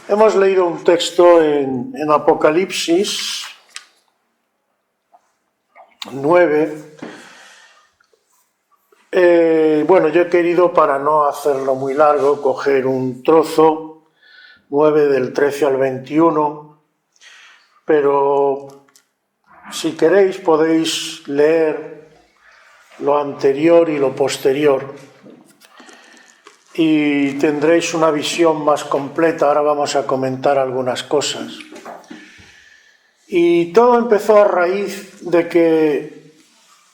Hemos leído un texto en Apocalipsis 9. Bueno, yo he querido, para no hacerlo muy largo, coger un trozo, 9 del 13 al 21, pero si queréis podéis leer lo anterior y lo posterior y tendréis una visión más completa. Ahora vamos a comentar algunas cosas. Y todo empezó a raíz de que,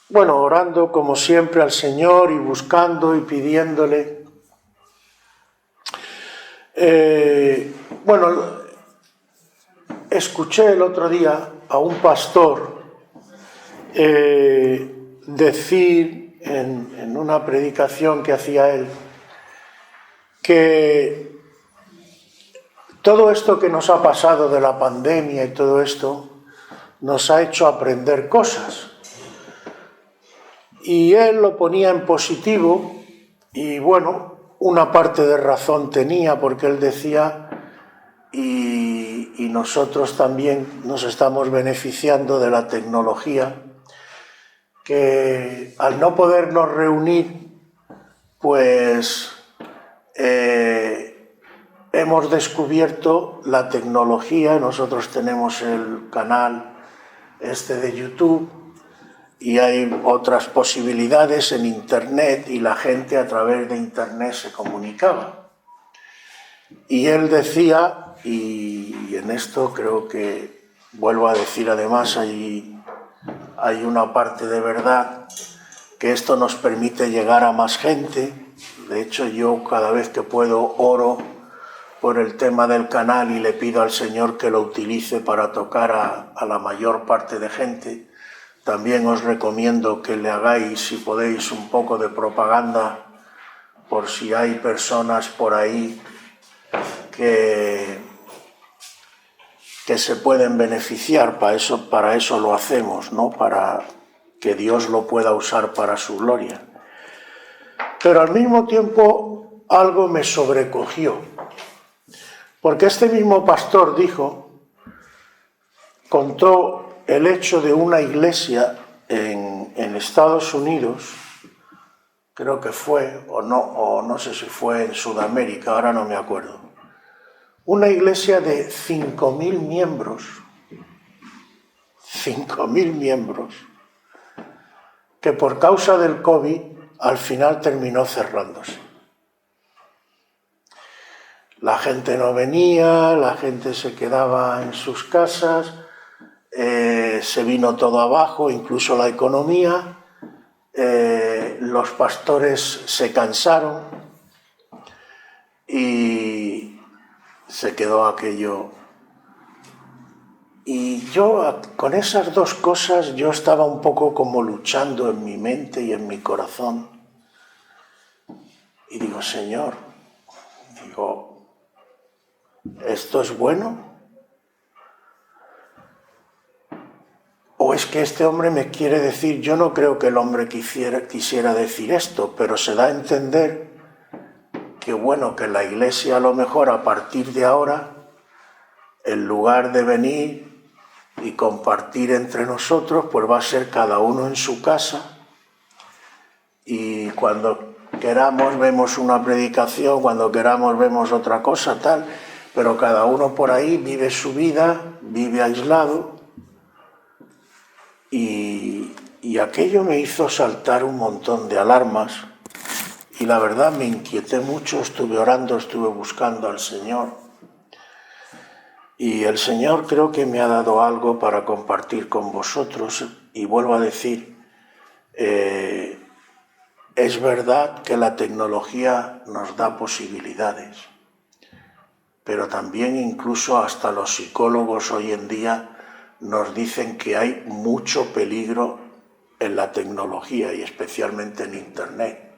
bueno, orando como siempre al Señor y buscando y pidiéndole. Escuché el otro día a un pastor decir en una predicación que hacía él que todo esto que nos ha pasado de la pandemia y todo esto nos ha hecho aprender cosas. Y él lo ponía en positivo y bueno, una parte de razón tenía, porque él decía, y nosotros también nos estamos beneficiando de la tecnología, que al no podernos reunir, pues hemos descubierto la tecnología. Nosotros tenemos el canal de YouTube y hay otras posibilidades en Internet y la gente a través de Internet se comunicaba. Y él decía, y en esto creo que, vuelvo a decir además, hay una parte de verdad, que esto nos permite llegar a más gente. De hecho, yo cada vez que puedo oro por el tema del canal y le pido al Señor que lo utilice para tocar a la mayor parte de gente. También os recomiendo que le hagáis, si podéis, un poco de propaganda, por si hay personas por ahí que se pueden beneficiar. Para eso lo hacemos, ¿no? Para que Dios lo pueda usar para su gloria. Pero al mismo tiempo algo me sobrecogió, porque este mismo pastor contó el hecho de una iglesia en Estados Unidos, creo que fue, o no sé si fue en Sudamérica, ahora no me acuerdo, una iglesia de 5.000 miembros, 5.000 miembros, que por causa del COVID al final terminó cerrándose. La gente no venía, la gente se quedaba en sus casas, se vino todo abajo, incluso la economía, los pastores se cansaron y se quedó aquello. Y yo, con esas dos cosas, yo estaba un poco como luchando en mi mente y en mi corazón. Y digo, Señor, ¿esto es bueno? ¿O es que este hombre me quiere decir? Yo no creo que el hombre quisiera decir esto, pero se da a entender que bueno, que la iglesia a lo mejor a partir de ahora, en lugar de venir y compartir entre nosotros, pues va a ser cada uno en su casa, y cuando queramos vemos una predicación, cuando queramos vemos otra cosa, tal, pero cada uno por ahí vive su vida, vive aislado. Y aquello me hizo saltar un montón de alarmas y la verdad me inquieté mucho. Estuve orando, estuve buscando al Señor y el Señor creo que me ha dado algo para compartir con vosotros. Y vuelvo a decir, es verdad que la tecnología nos da posibilidades, pero también incluso hasta los psicólogos hoy en día nos dicen que hay mucho peligro en la tecnología y especialmente en Internet.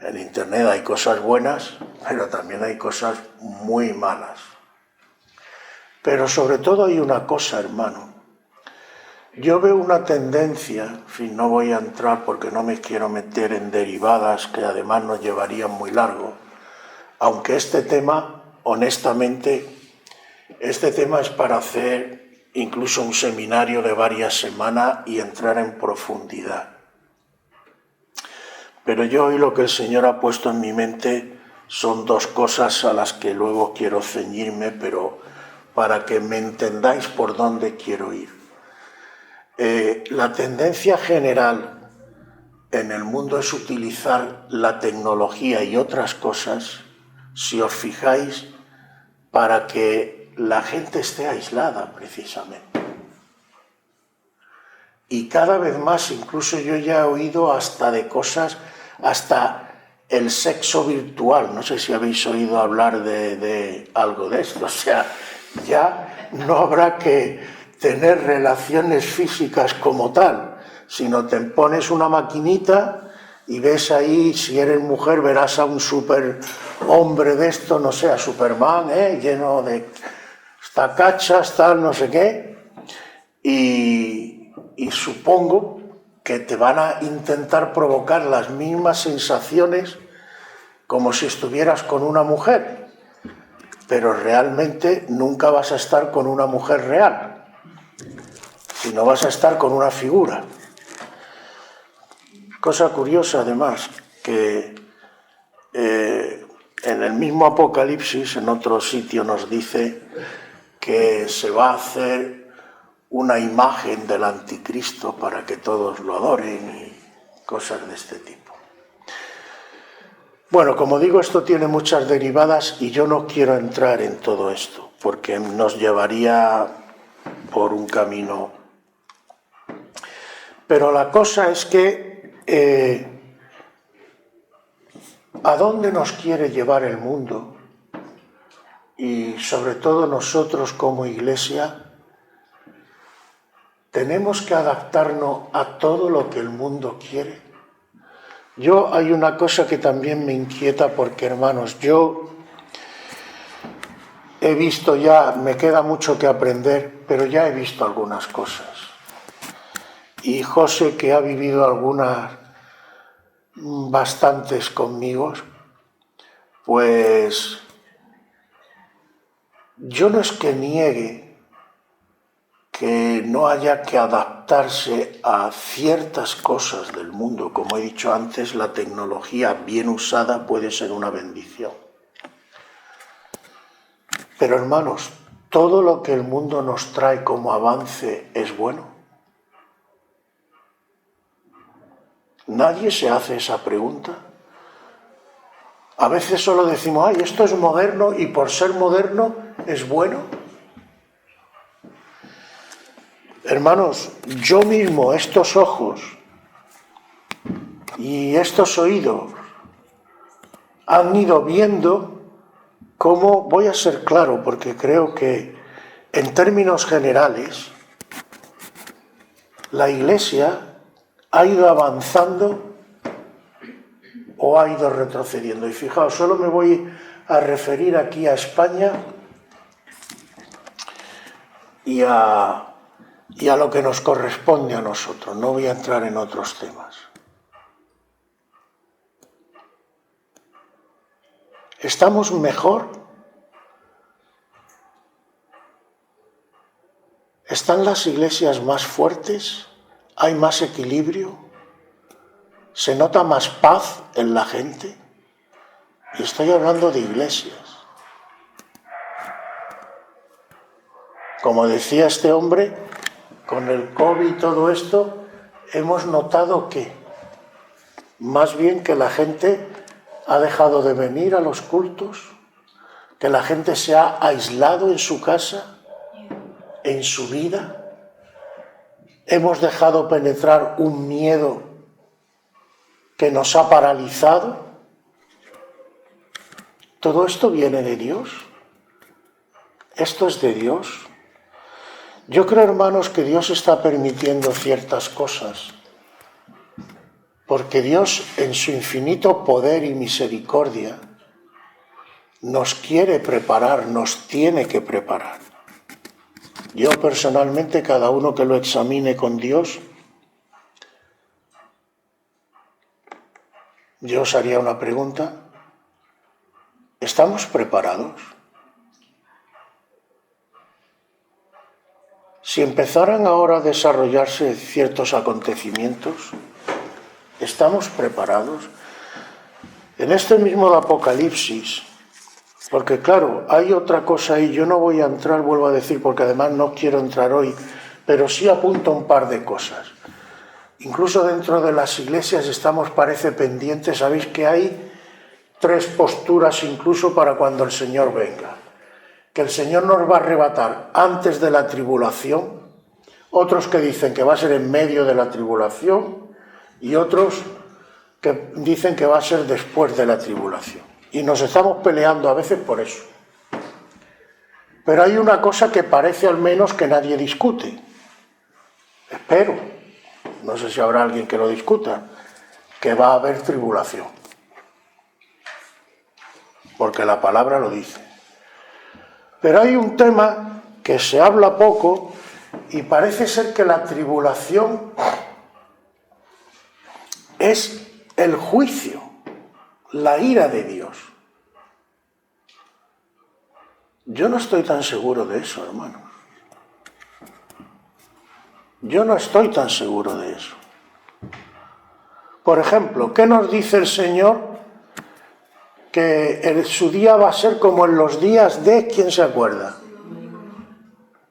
En Internet hay cosas buenas, pero también hay cosas muy malas. Pero sobre todo hay una cosa, hermano. Yo veo una tendencia, en fin, no voy a entrar porque no me quiero meter en derivadas que además nos llevarían muy largo, aunque este tema honestamente, este tema es para hacer incluso un seminario de varias semanas y entrar en profundidad. Pero yo hoy lo que el Señor ha puesto en mi mente son dos cosas a las que luego quiero ceñirme, pero para que me entendáis por dónde quiero ir. La tendencia general en el mundo es utilizar la tecnología y otras cosas, si os fijáis, para que la gente esté aislada precisamente. Y cada vez más, incluso yo ya he oído hasta de cosas, hasta el sexo virtual. No sé si habéis oído hablar de algo de esto. O sea, ya no habrá que tener relaciones físicas como tal, sino te pones una maquinita y ves ahí, si eres mujer, verás a un super hombre de esto, no sé, a Superman, lleno de tacachas, tal, no sé qué, y supongo que te van a intentar provocar las mismas sensaciones como si estuvieras con una mujer, pero realmente nunca vas a estar con una mujer real, sino vas a estar con una figura. Cosa curiosa, además, que en el mismo Apocalipsis, en otro sitio, nos dice que se va a hacer una imagen del anticristo para que todos lo adoren y cosas de este tipo. Bueno, como digo, esto tiene muchas derivadas y yo no quiero entrar en todo esto, porque nos llevaría por un camino. Pero la cosa es que ¿a dónde nos quiere llevar el mundo? Y sobre todo nosotros como Iglesia, ¿tenemos que adaptarnos a todo lo que el mundo quiere? Hay una cosa que también me inquieta porque, hermanos, yo he visto ya, me queda mucho que aprender, pero ya he visto algunas cosas. Y José, que ha vivido algunas, bastantes conmigo, pues yo no es que niegue que no haya que adaptarse a ciertas cosas del mundo. Como he dicho antes, la tecnología bien usada puede ser una bendición. Pero hermanos, ¿todo lo que el mundo nos trae como avance es bueno? Nadie se hace esa pregunta. A veces solo decimos, ay, esto es moderno y por ser moderno es bueno. Hermanos, yo mismo, estos ojos y estos oídos han ido viendo cómo, voy a ser claro, porque creo que en términos generales la Iglesia ha ido avanzando o ha ido retrocediendo. Y fijaos, solo me voy a referir aquí a España y a lo que nos corresponde a nosotros. No voy a entrar en otros temas. ¿Estamos mejor? ¿Están las iglesias más fuertes? ¿Hay más equilibrio? ¿Se nota más paz en la gente? Y estoy hablando de iglesias. Como decía este hombre, con el COVID y todo esto, hemos notado que más bien que la gente ha dejado de venir a los cultos, que la gente se ha aislado en su casa, en su vida. Hemos dejado penetrar un miedo que nos ha paralizado. Todo esto viene de Dios. Esto es de Dios. Yo creo, hermanos, que Dios está permitiendo ciertas cosas, porque Dios, en su infinito poder y misericordia, nos quiere preparar, nos tiene que preparar. Yo personalmente, cada uno que lo examine con Dios, yo os haría una pregunta. ¿Estamos preparados? si empezaran ahora a desarrollarse ciertos acontecimientos, ¿estamos preparados? En este mismo Apocalipsis, porque claro, hay otra cosa ahí, yo no voy a entrar, vuelvo a decir, porque además no quiero entrar hoy, pero sí apunto un par de cosas. Incluso dentro de las iglesias estamos, parece, pendientes, sabéis que hay 3 posturas incluso para cuando el Señor venga. Que el Señor nos va a arrebatar antes de la tribulación, otros que dicen que va a ser en medio de la tribulación y otros que dicen que va a ser después de la tribulación. Y nos estamos peleando a veces por eso. Pero hay una cosa que parece al menos que nadie discute. Espero, no sé si habrá alguien que lo discuta, que va a haber tribulación. Porque la palabra lo dice. Pero hay un tema que se habla poco y parece ser que la tribulación es el juicio, la ira de Dios. Yo no estoy tan seguro de eso, hermano. Yo no estoy tan seguro de eso. Por ejemplo, ¿qué nos dice el Señor? Que su día va a ser como en los días de, ¿quién se acuerda?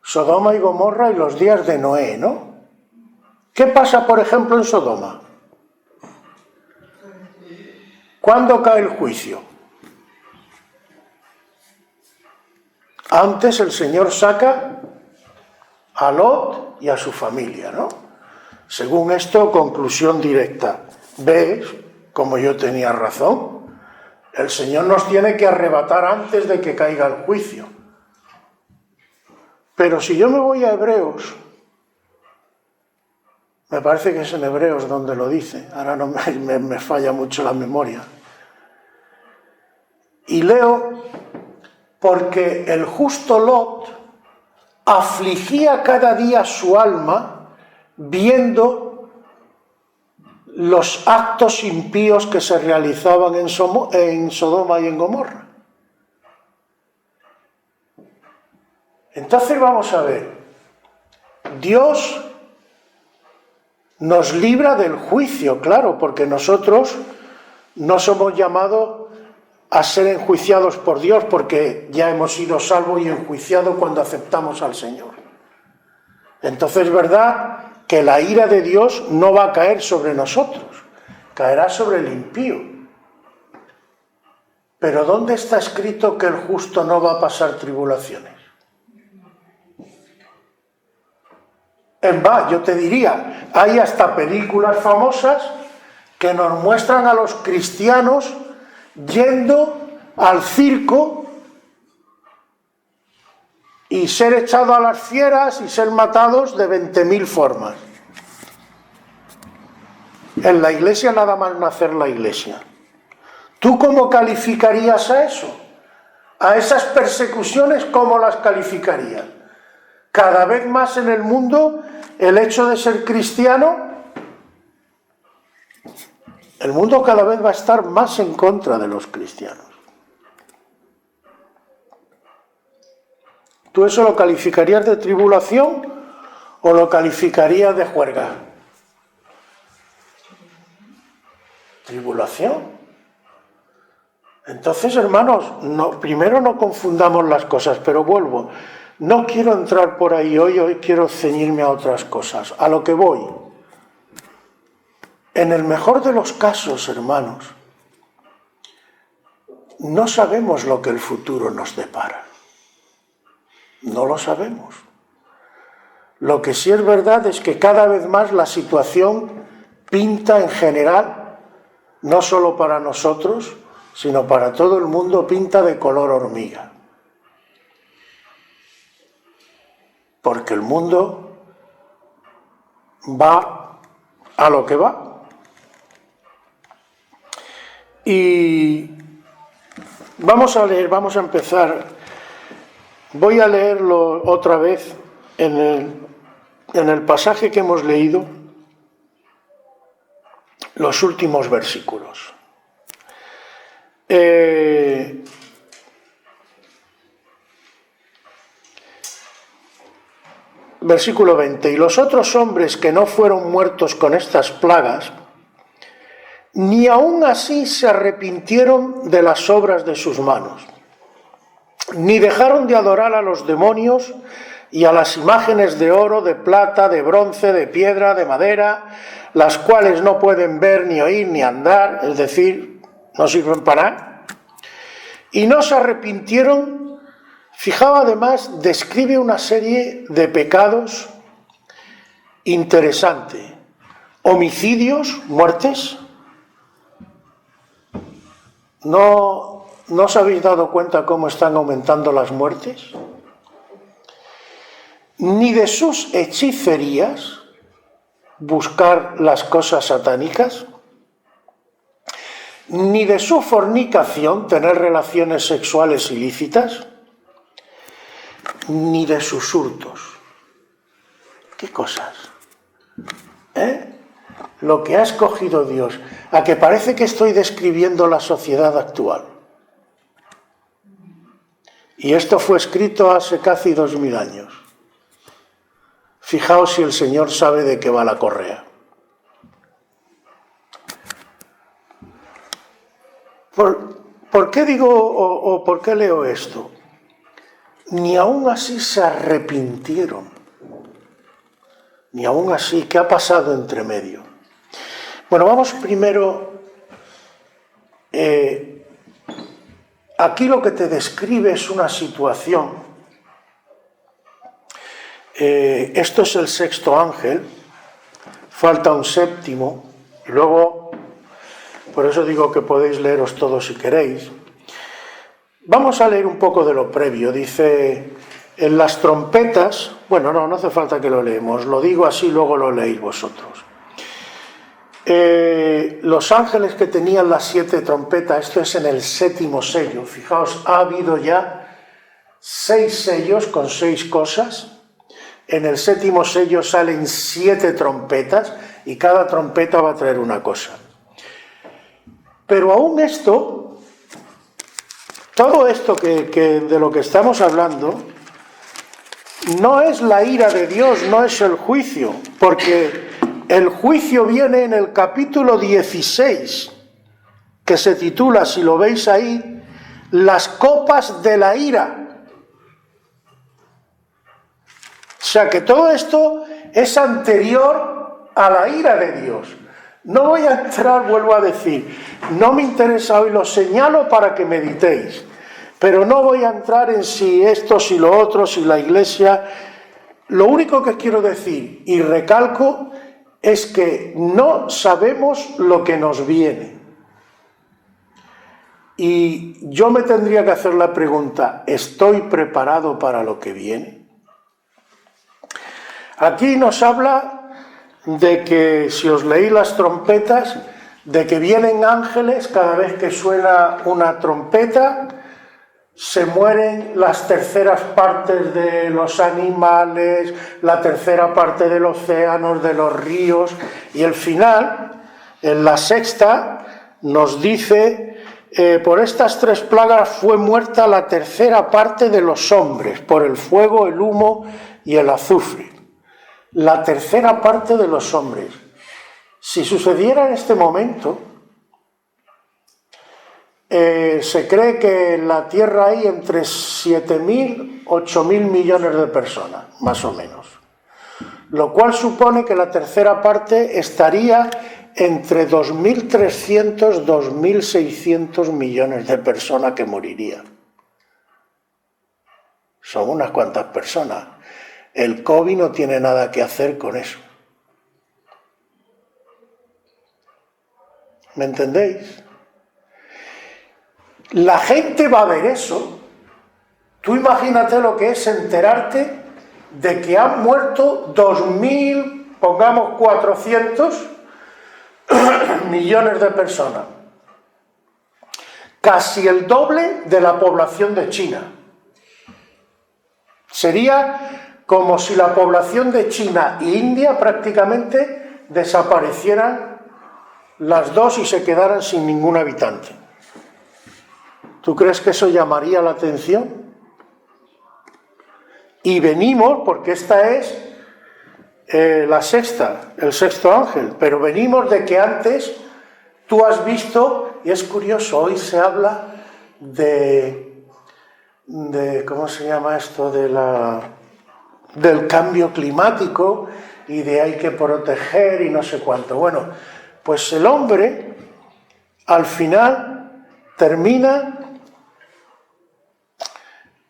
Sodoma y Gomorra y los días de Noé, ¿no? ¿Qué pasa, por ejemplo, en Sodoma? ¿Cuándo cae el juicio? Antes el Señor saca a Lot y a su familia, ¿no? Según esto, conclusión directa. ¿Ves como yo tenía razón? El Señor nos tiene que arrebatar antes de que caiga el juicio. Pero si yo me voy a Hebreos, me parece que es en Hebreos donde lo dice, ahora no me falla mucho la memoria, y leo, porque el justo Lot afligía cada día su alma viendo los actos impíos que se realizaban en Sodoma y en Gomorra. Entonces vamos a ver, Dios nos libra del juicio, claro, porque nosotros no somos llamados a ser enjuiciados por Dios, porque ya hemos sido salvos y enjuiciados cuando aceptamos al Señor. Entonces es verdad que la ira de Dios no va a caer sobre nosotros, caerá sobre el impío. Pero ¿dónde está escrito que el justo no va a pasar tribulaciones? Yo te diría, hay hasta películas famosas que nos muestran a los cristianos yendo al circo y ser echados a las fieras y ser matados de 20.000 formas. En la iglesia nada más nacer la iglesia. ¿Tú cómo calificarías a eso? A esas persecuciones, ¿cómo las calificarías? Cada vez más en el mundo, el hecho de ser cristiano, el mundo cada vez va a estar más en contra de los cristianos. ¿Tú eso lo calificarías de tribulación o lo calificarías de juerga? Tribulación. Entonces, hermanos, primero no confundamos las cosas, pero vuelvo. No quiero entrar por ahí hoy quiero ceñirme a otras cosas, a lo que voy. En el mejor de los casos, hermanos, no sabemos lo que el futuro nos depara. No lo sabemos. Lo que sí es verdad es que cada vez más la situación pinta en general, no solo para nosotros, sino para todo el mundo, pinta de color hormiga. Porque el mundo va a lo que va. Y vamos a leer, vamos a empezar. Voy a leerlo otra vez en el pasaje que hemos leído, los últimos versículos. versículo 20, y los otros hombres que no fueron muertos con estas plagas, ni aun así se arrepintieron de las obras de sus manos, ni dejaron de adorar a los demonios y a las imágenes de oro, de plata, de bronce, de piedra, de madera, las cuales no pueden ver, ni oír, ni andar, es decir, no sirven para nada, y no se arrepintieron. Fijaos, además, describe una serie de pecados interesantes. Homicidios, muertes. ¿No os habéis dado cuenta cómo están aumentando las muertes? Ni de sus hechicerías, buscar las cosas satánicas, ni de su fornicación, tener relaciones sexuales ilícitas, ni de sus hurtos. ¿Qué cosas? Lo que ha escogido Dios, a que parece que estoy describiendo la sociedad actual. Y esto fue escrito hace casi 2000 años. Fijaos si el Señor sabe de qué va la correa. ¿Por qué digo o por qué leo esto? Ni aún así se arrepintieron. Ni aún así, ¿qué ha pasado entre medio? Bueno, vamos primero. Aquí lo que te describe es una situación. Esto es el sexto ángel, falta un séptimo, y luego, por eso digo que podéis leeros todos si queréis. Vamos a leer un poco de lo previo. Dice, en las trompetas, bueno, no hace falta que lo leemos, lo digo así, luego lo leéis vosotros. Los ángeles que tenían las 7 trompetas, esto es en el 7º sello, fijaos, ha habido ya 6 sellos con 6 cosas, en el 7º sello salen 7 trompetas y cada trompeta va a traer una cosa. Pero aún esto, todo esto que de lo que estamos hablando, no es la ira de Dios, no es el juicio, porque el juicio viene en el capítulo 16, que se titula, si lo veis ahí, las copas de la ira. O sea que todo esto es anterior a la ira de Dios. No voy a entrar, vuelvo a decir, no me interesa hoy, lo señalo para que meditéis, pero no voy a entrar en si esto, si lo otro, si la Iglesia. Lo único que quiero decir, y recalco, es que no sabemos lo que nos viene. Y yo me tendría que hacer la pregunta, ¿estoy preparado para lo que viene? Aquí nos habla de que, si os leí las trompetas, de que vienen ángeles cada vez que suena una trompeta, se mueren las terceras partes de los animales, la tercera parte de los océanos, de los ríos, y el final, en la sexta, nos dice, por estas 3 plagas fue muerta la tercera parte de los hombres, por el fuego, el humo y el azufre. La tercera parte de los hombres. Si sucediera en este momento, se cree que en la Tierra hay entre 7.000, 8.000 millones de personas, más o menos. Lo cual supone que la tercera parte estaría entre 2.300, 2.600 millones de personas que morirían. Son unas cuantas personas. El COVID no tiene nada que hacer con eso. ¿Me entendéis? La gente va a ver eso. Tú imagínate lo que es enterarte de que han muerto 2.000, pongamos 400 millones de personas. Casi el doble de la población de China. Sería como si la población de China e India prácticamente desaparecieran las dos y se quedaran sin ningún habitante. ¿Tú crees que eso llamaría la atención? Y venimos, porque esta es la sexta, el sexto ángel, pero venimos de que antes tú has visto, y es curioso, hoy se habla de ¿cómo se llama esto? Del cambio climático y de hay que proteger y no sé cuánto. Bueno, pues el hombre al final termina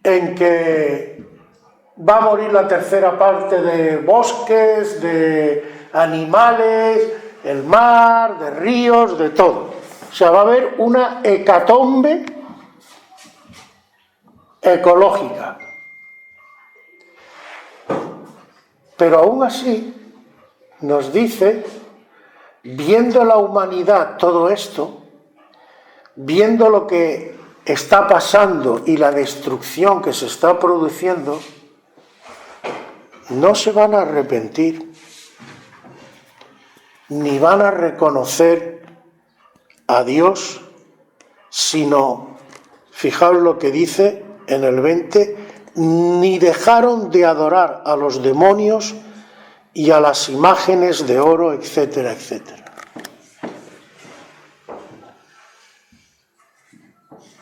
en que va a morir la tercera parte de bosques, de animales, el mar, de ríos, de todo. O sea, va a haber una hecatombe ecológica. Pero aún así nos dice, viendo la humanidad todo esto, viendo lo que está pasando y la destrucción que se está produciendo, no se van a arrepentir, ni van a reconocer a Dios, sino, fijaos lo que dice en el 20, ni dejaron de adorar a los demonios y a las imágenes de oro, etcétera, etcétera.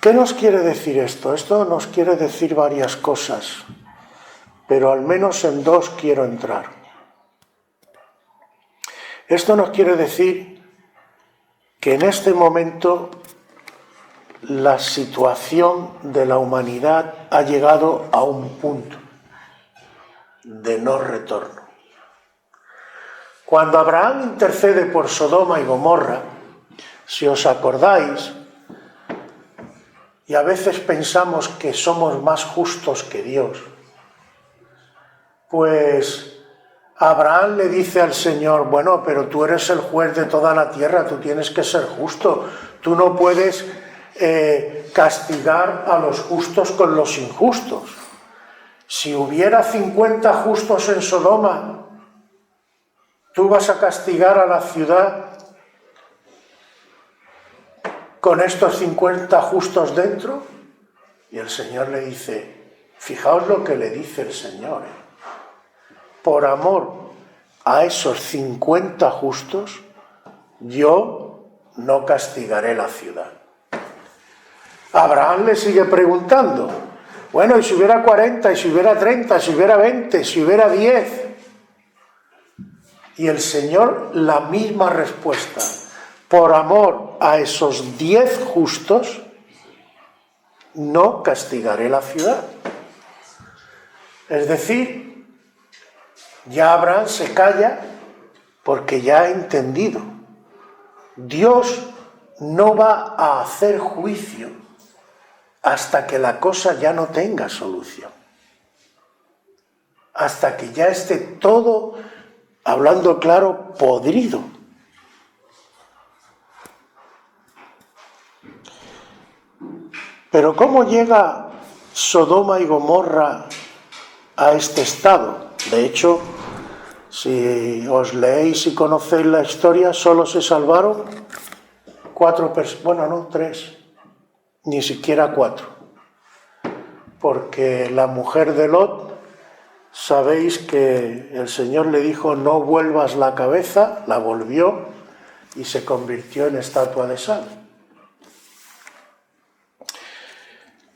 ¿Qué nos quiere decir esto? Esto nos quiere decir varias cosas, pero al menos en dos quiero entrar. Esto nos quiere decir que en este momento la situación de la humanidad ha llegado a un punto de no retorno. Cuando Abraham intercede por Sodoma y Gomorra, si os acordáis, y a veces pensamos que somos más justos que Dios, pues Abraham le dice al Señor, bueno, pero tú eres el juez de toda la tierra, tú tienes que ser justo, tú no puedes castigar a los justos con los injustos. Si hubiera 50 justos en Sodoma, ¿tú vas a castigar a la ciudad con estos 50 justos dentro? Y el Señor le dice, fijaos lo que le dice el Señor, por amor a esos 50 justos, yo no castigaré la ciudad. Abraham le sigue preguntando, bueno, y si hubiera 40, y si hubiera 30, si hubiera 20, si hubiera 10. Y el Señor la misma respuesta, por amor a esos 10 justos, no castigaré la ciudad. Es decir, ya Abraham se calla porque ya ha entendido. Dios no va a hacer juicio hasta que la cosa ya no tenga solución. Hasta que ya esté todo, hablando claro, podrido. Pero ¿cómo llega Sodoma y Gomorra a este estado? De hecho, si os leéis y conocéis la historia, solo se salvaron 4 personas, bueno, no, 3, ni siquiera 4. Porque la mujer de Lot, sabéis que el Señor le dijo, no vuelvas la cabeza, la volvió y se convirtió en estatua de sal.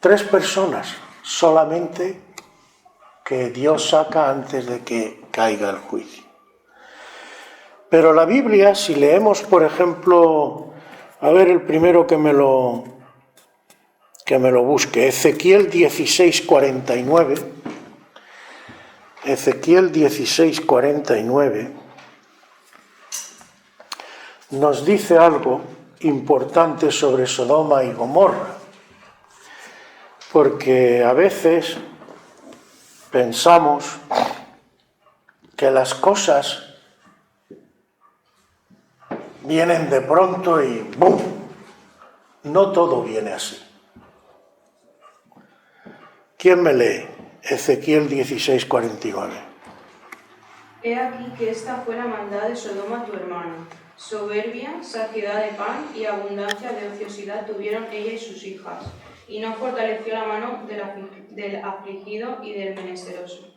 3 personas solamente que Dios saca antes de que caiga el juicio. Pero la Biblia, si leemos, por ejemplo, a ver el primero que me lo busque, Ezequiel 16:49, Ezequiel 16:49, nos dice algo importante sobre Sodoma y Gomorra, porque a veces pensamos que las cosas vienen de pronto y ¡bum! No todo viene así. ¿Quién me lee? Ezequiel 16:49. He aquí que esta fue la maldad de Sodoma tu hermana. Soberbia, saciedad de pan y abundancia de ociosidad tuvieron ella y sus hijas, y no fortaleció la mano del afligido y del menesteroso.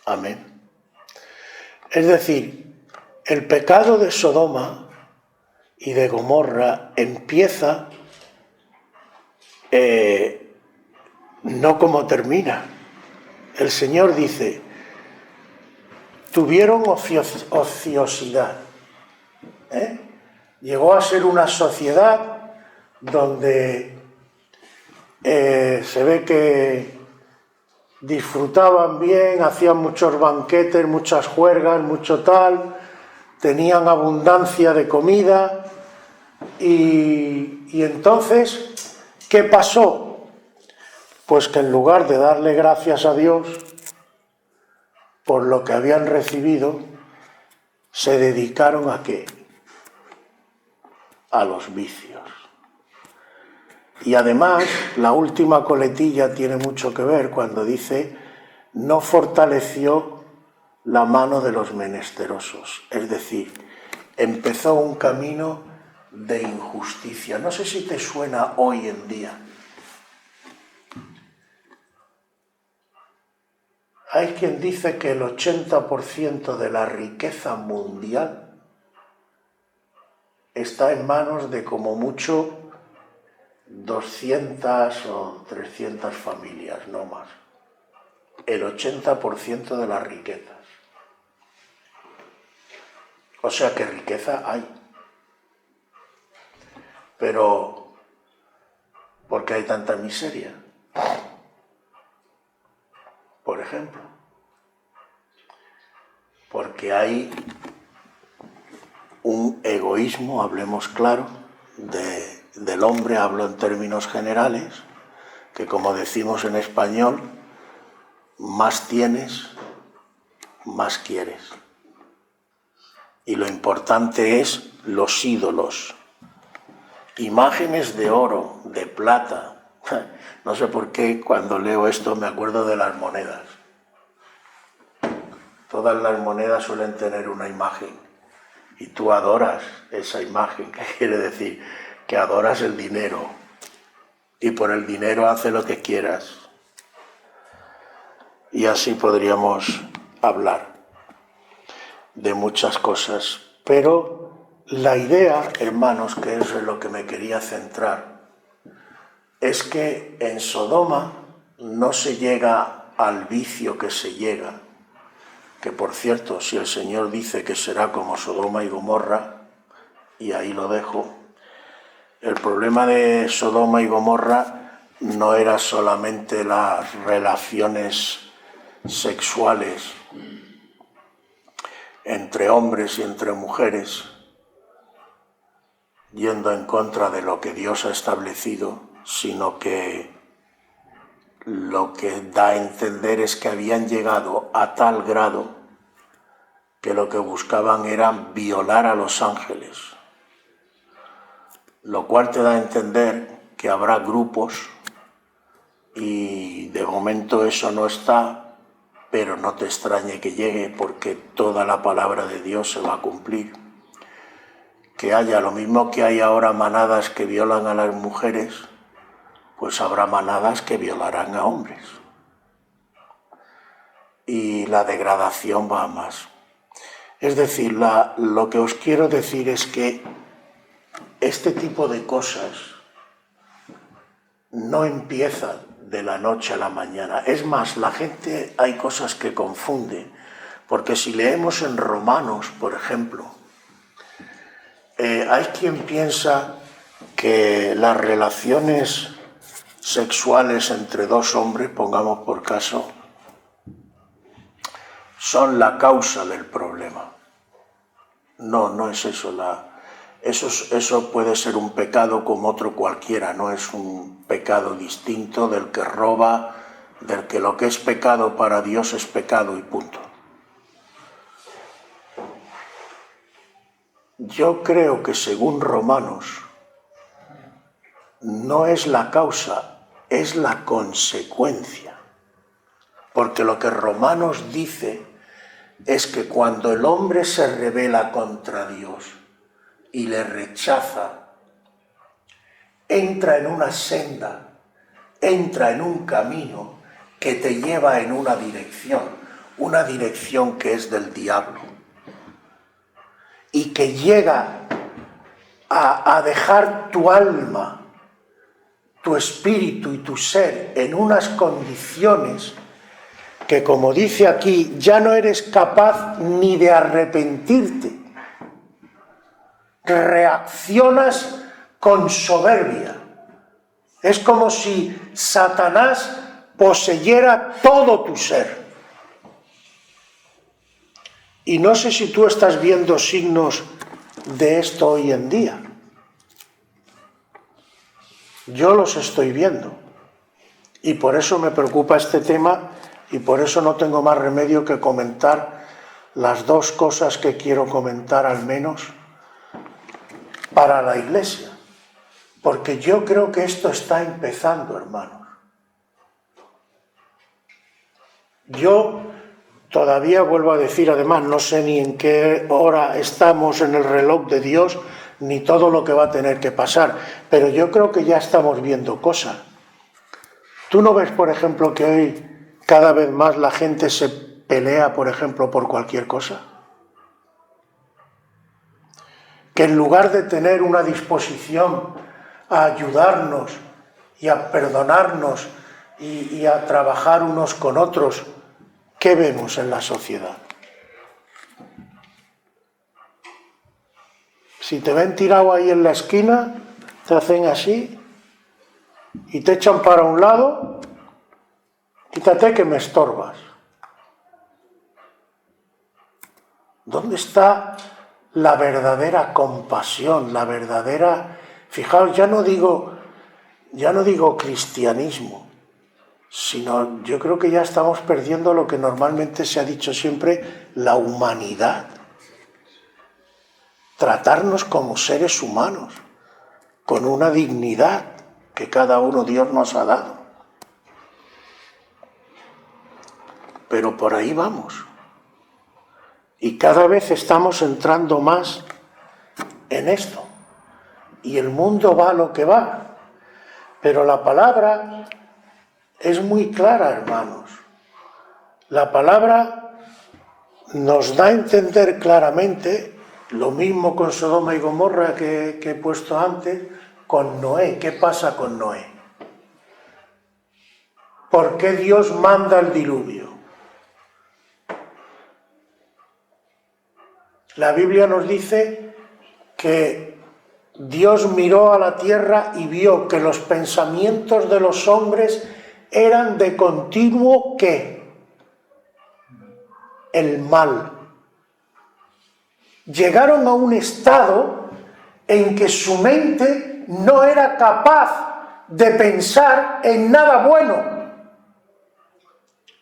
Amén. Es decir, el pecado de Sodoma y de Gomorra empieza no como termina. El Señor dice, tuvieron ociosidad. Llegó a ser una sociedad donde se ve que disfrutaban bien, hacían muchos banquetes, muchas juergas, mucho tal, tenían abundancia de comida y entonces, ¿qué pasó? Pues que en lugar de darle gracias a Dios por lo que habían recibido, se dedicaron ¿a qué? A los vicios. Y además, la última coletilla tiene mucho que ver cuando dice, no fortaleció la mano de los menesterosos. Es decir, empezó un camino de injusticia. No sé si te suena hoy en día. Hay quien dice que el 80% de la riqueza mundial está en manos de como mucho 200 o 300 familias, no más. El 80% de las riquezas. O sea que riqueza hay. Pero, ¿por qué hay tanta miseria? Por ejemplo, porque hay un egoísmo, hablemos claro, del hombre, hablo en términos generales, que como decimos en español, más tienes, más quieres. Y lo importante es los ídolos, imágenes de oro, de plata. No sé por qué cuando leo esto me acuerdo de las monedas. Todas las monedas suelen tener una imagen y tú adoras esa imagen. ¿Qué quiere decir? Que adoras el dinero y por el dinero hace lo que quieras. Y así podríamos hablar de muchas cosas. Pero la idea, hermanos, que es en lo que me quería centrar, es que en Sodoma no se llega al vicio que se llega, que por cierto, si el Señor dice que será como Sodoma y Gomorra, y ahí lo dejo, el problema de Sodoma y Gomorra no era solamente las relaciones sexuales entre hombres y entre mujeres, yendo en contra de lo que Dios ha establecido, sino que lo que da a entender es que habían llegado a tal grado que lo que buscaban era violar a los ángeles, lo cual te da a entender que habrá grupos y de momento eso no está, pero no te extrañe que llegue porque toda la palabra de Dios se va a cumplir. Que haya lo mismo que hay ahora manadas que violan a las mujeres, pues habrá manadas que violarán a hombres. Y la degradación va a más. Es decir, lo que os quiero decir es que este tipo de cosas no empiezan de la noche a la mañana. Es más, la gente, hay cosas que confunde, porque si leemos en Romanos, por ejemplo, hay quien piensa que las relaciones sexuales entre dos hombres, pongamos por caso, son la causa del problema. No, no es eso. Eso puede ser un pecado como otro cualquiera, no es un pecado distinto del que roba, del que lo que es pecado para Dios es pecado y punto. Yo creo que según Romanos, no es la causa, es la consecuencia. Porque lo que Romanos dice es que cuando el hombre se rebela contra Dios y le rechaza, entra en una senda, entra en un camino que te lleva en una dirección que es del diablo. y que llega a dejar tu alma, tu espíritu y tu ser en unas condiciones que, como dice aquí, ya no eres capaz ni de arrepentirte. Reaccionas con soberbia. Es como si Satanás poseyera todo tu ser. Y no sé si tú estás viendo signos de esto hoy en día. Yo los estoy viendo. Y por eso me preocupa este tema y por eso no tengo más remedio que comentar las dos cosas que quiero comentar al menos para la Iglesia. Porque yo creo que esto está empezando, hermanos. Yo todavía vuelvo a decir, además, no sé ni en qué hora estamos en el reloj de Dios, ni todo lo que va a tener que pasar, pero yo creo que ya estamos viendo cosas. ¿Tú no ves, por ejemplo, que hoy cada vez más la gente se pelea, por ejemplo, por cualquier cosa? Que en lugar de tener una disposición a ayudarnos y a perdonarnos y a trabajar unos con otros, ¿qué vemos en la sociedad? Si te ven tirado ahí en la esquina, te hacen así y te echan para un lado, quítate que me estorbas. ¿Dónde está la verdadera compasión, la verdadera... Fijaos, ya no digo cristianismo, sino yo creo que ya estamos perdiendo lo que normalmente se ha dicho siempre, la humanidad. Tratarnos como seres humanos, con una dignidad que cada uno Dios nos ha dado. Pero por ahí vamos. Y cada vez estamos entrando más en esto. Y el mundo va a lo que va. Pero la palabra es muy clara, hermanos. La palabra nos da a entender claramente, lo mismo con Sodoma y Gomorra que he puesto antes, con Noé. ¿Qué pasa con Noé? ¿Por qué Dios manda el diluvio? La Biblia nos dice que Dios miró a la tierra y vio que los pensamientos de los hombres eran de continuo, ¿qué? El mal. Llegaron a un estado en que su mente no era capaz de pensar en nada bueno.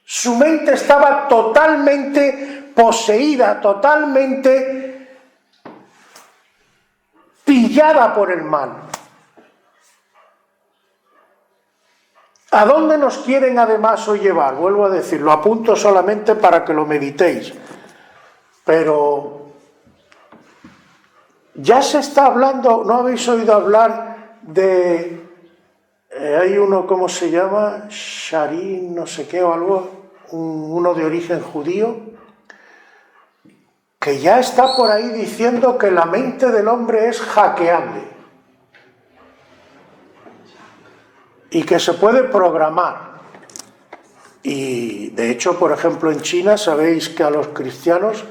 Su mente estaba totalmente poseída, totalmente pillada por el mal. ¿A dónde nos quieren además hoy llevar? Vuelvo a decir, lo apunto solamente para que lo meditéis. Pero ya se está hablando, ¿no habéis oído hablar de... hay uno, ¿cómo se llama? Sharin, no sé qué o algo, uno de origen judío, que ya está por ahí diciendo que la mente del hombre es hackeable y que se puede programar. Y de hecho, por ejemplo, en China sabéis que a los cristianos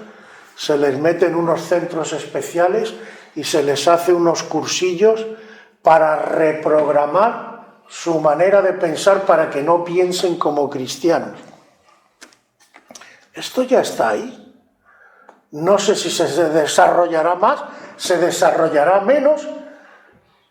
se les meten unos centros especiales y se les hace unos cursillos para reprogramar su manera de pensar para que no piensen como cristianos. Esto ya está ahí. No sé si se desarrollará más, se desarrollará menos,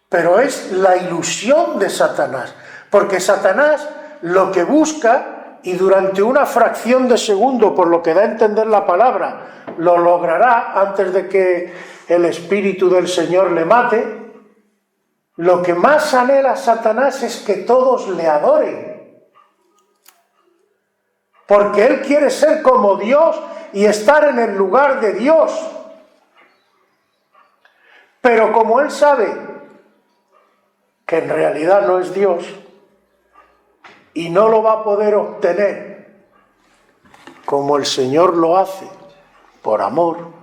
pero es la ilusión de Satanás. Porque Satanás lo que busca, y durante una fracción de segundo, por lo que da a entender la palabra, lo logrará antes de que el Espíritu del Señor le mate, lo que más anhela Satanás es que todos le adoren. Porque él quiere ser como Dios y estar en el lugar de Dios. Pero como él sabe que en realidad no es Dios y no lo va a poder obtener como el Señor lo hace, por amor,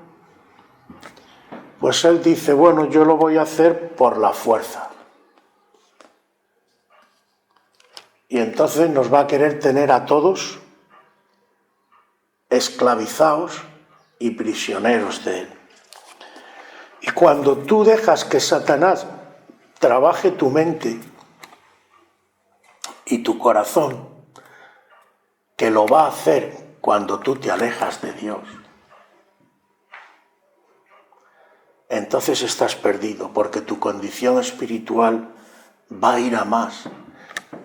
Pues él dice, bueno, yo lo voy a hacer por la fuerza. Y entonces nos va a querer tener a todos esclavizados y prisioneros de él. Y cuando tú dejas que Satanás trabaje tu mente y tu corazón, que lo va a hacer cuando tú te alejas de Dios, entonces estás perdido, porque tu condición espiritual va a ir a más.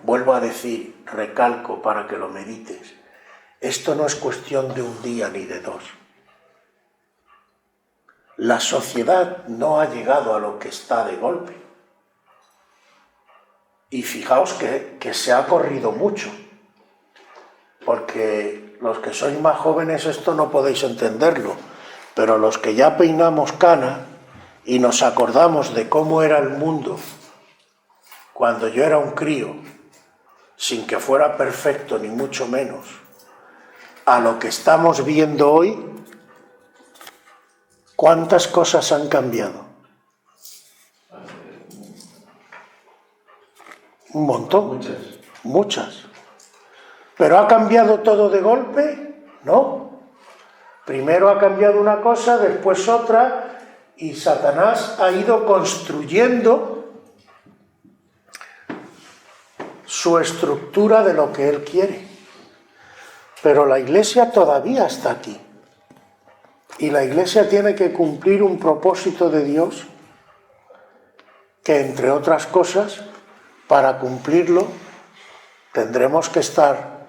Vuelvo a decir, recalco para que lo medites, esto no es cuestión de un día ni de dos. La sociedad no ha llegado a lo que está de golpe. Y fijaos que se ha corrido mucho, porque los que sois más jóvenes esto no podéis entenderlo, pero los que ya peinamos cana y nos acordamos de cómo era el mundo cuando yo era un crío, sin que fuera perfecto ni mucho menos, a lo que estamos viendo hoy, ¿cuántas cosas han cambiado? Un montón. Muchas. ¿Pero ha cambiado todo de golpe? No. Primero ha cambiado una cosa, después otra, y Satanás ha ido construyendo su estructura de lo que él quiere. Pero la Iglesia todavía está aquí. Y la Iglesia tiene que cumplir un propósito de Dios que, entre otras cosas, para cumplirlo tendremos que estar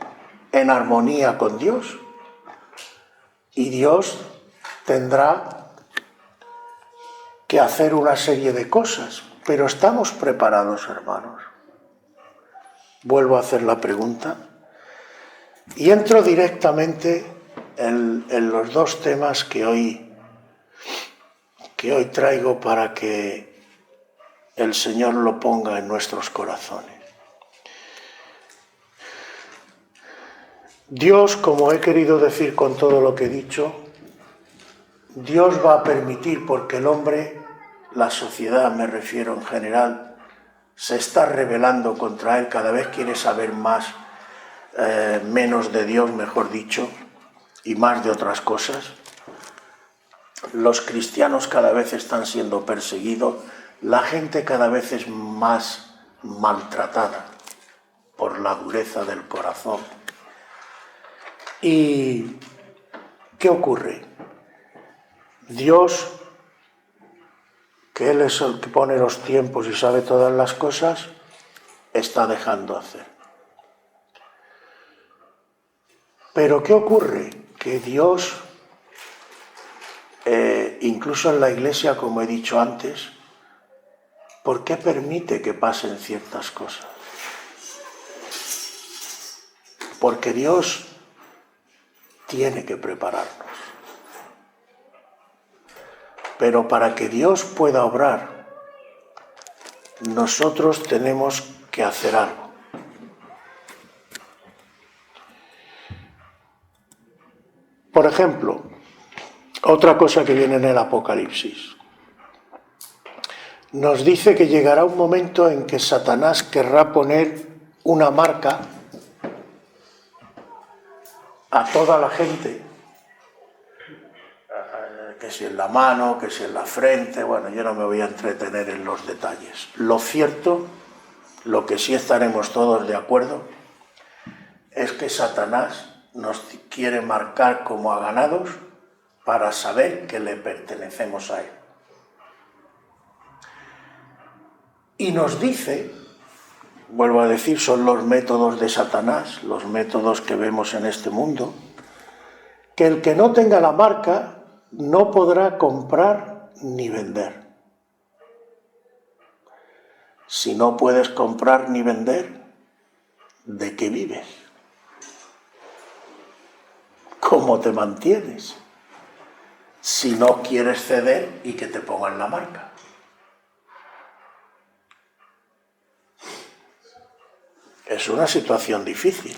en armonía con Dios. Y Dios tendrá que hacer una serie de cosas. Pero ¿estamos preparados, hermanos? Vuelvo a hacer la pregunta. Y entro directamente en los dos temas que hoy traigo para que el Señor lo ponga en nuestros corazones. Dios, como he querido decir con todo lo que he dicho, Dios va a permitir, porque el hombre, la sociedad me refiero en general, se está rebelando contra él, cada vez quiere saber más, menos de Dios, mejor dicho, y más de otras cosas. Los cristianos cada vez están siendo perseguidos, la gente cada vez es más maltratada por la dureza del corazón. ¿Y qué ocurre? Dios, que Él es el que pone los tiempos y sabe todas las cosas, está dejando hacer. Pero ¿qué ocurre? Que Dios, incluso en la Iglesia, como he dicho antes, ¿por qué permite que pasen ciertas cosas? Porque Dios tiene que prepararnos. Pero para que Dios pueda obrar, nosotros tenemos que hacer algo. Por ejemplo, otra cosa que viene en el Apocalipsis. Nos dice que llegará un momento en que Satanás querrá poner una marca a toda la gente, que si en la mano, que si en la frente, bueno, yo no me voy a entretener en los detalles. Lo cierto, lo que sí estaremos todos de acuerdo, es que Satanás nos quiere marcar como a ganados para saber que le pertenecemos a él. Y nos dice, vuelvo a decir, son los métodos de Satanás, los métodos que vemos en este mundo, que el que no tenga la marca no podrá comprar ni vender. Si no puedes comprar ni vender, ¿de qué vives? ¿Cómo te mantienes? Si no quieres ceder y que te pongan la marca. Es una situación difícil.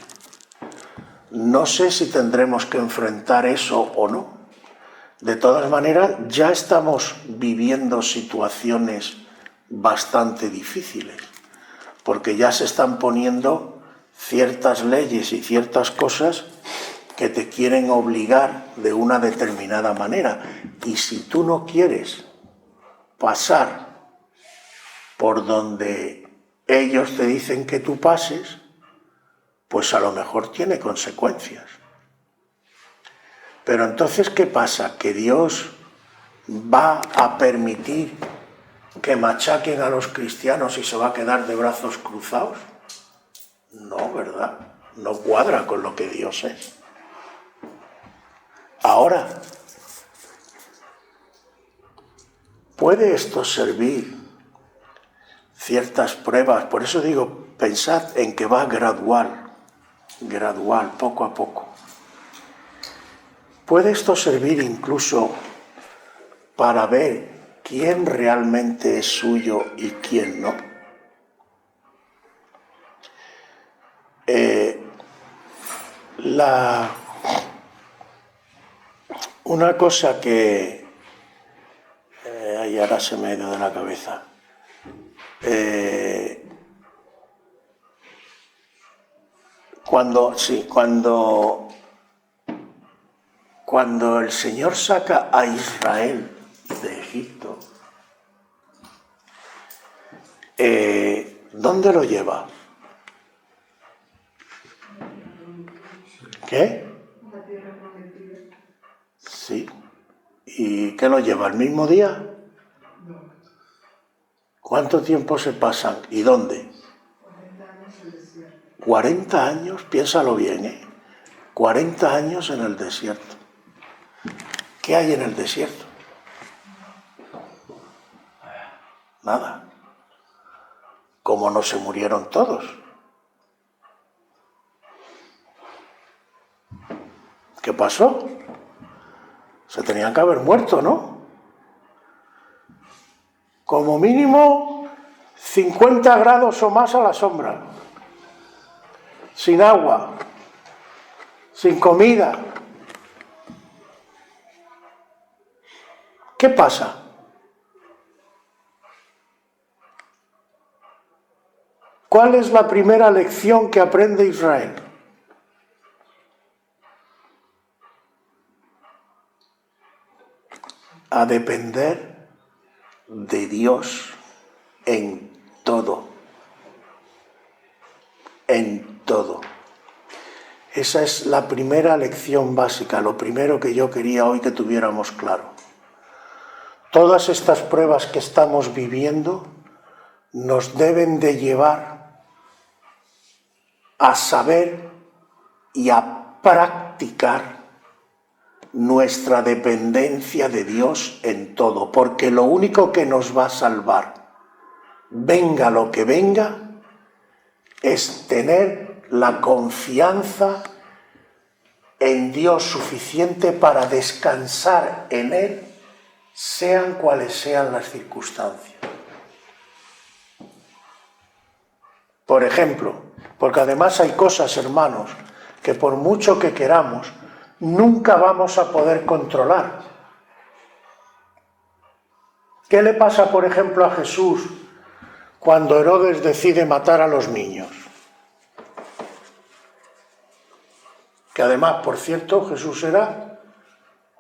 No sé si tendremos que enfrentar eso o no. De todas maneras, ya estamos viviendo situaciones bastante difíciles, porque ya se están poniendo ciertas leyes y ciertas cosas que te quieren obligar de una determinada manera. Y si tú no quieres pasar por donde ellos te dicen que tú pases, pues a lo mejor tiene consecuencias. Pero entonces, ¿qué pasa? ¿Que Dios va a permitir que machaquen a los cristianos y se va a quedar de brazos cruzados? No, ¿verdad? No cuadra con lo que Dios es. Ahora, ¿puede esto servir ciertas pruebas? Por eso digo, pensad en que va gradual, poco a poco. ¿Puede esto servir incluso para ver quién realmente es suyo y quién no? Una cosa que y ahora se me ha ido de la cabeza. Cuando el Señor saca a Israel de Egipto, ¿dónde lo lleva? ¿Qué? Sí. ¿Y qué lo lleva? ¿El mismo día? ¿Cuánto tiempo se pasan? ¿Y dónde? 40 años, piénsalo bien, ¿eh? 40 años en el desierto. ¿Qué hay en el desierto? Nada. Como no se murieron todos. ¿Qué pasó? Se tenían que haber muerto, ¿no? Como mínimo 50 grados o más a la sombra, sin agua, sin comida. ¿Qué pasa? ¿Cuál es la primera lección que aprende Israel? A depender de Dios en todo. En todo. Esa es la primera lección básica, lo primero que yo quería hoy que tuviéramos claro. Todas estas pruebas que estamos viviendo nos deben de llevar a saber y a practicar nuestra dependencia de Dios en todo, porque lo único que nos va a salvar, venga lo que venga, es tener la confianza en Dios suficiente para descansar en Él, sean cuales sean las circunstancias. Por ejemplo, porque además hay cosas, hermanos, que por mucho que queramos, nunca vamos a poder controlar. ¿Qué le pasa, por ejemplo, a Jesús cuando Herodes decide matar a los niños? Que además, por cierto, Jesús era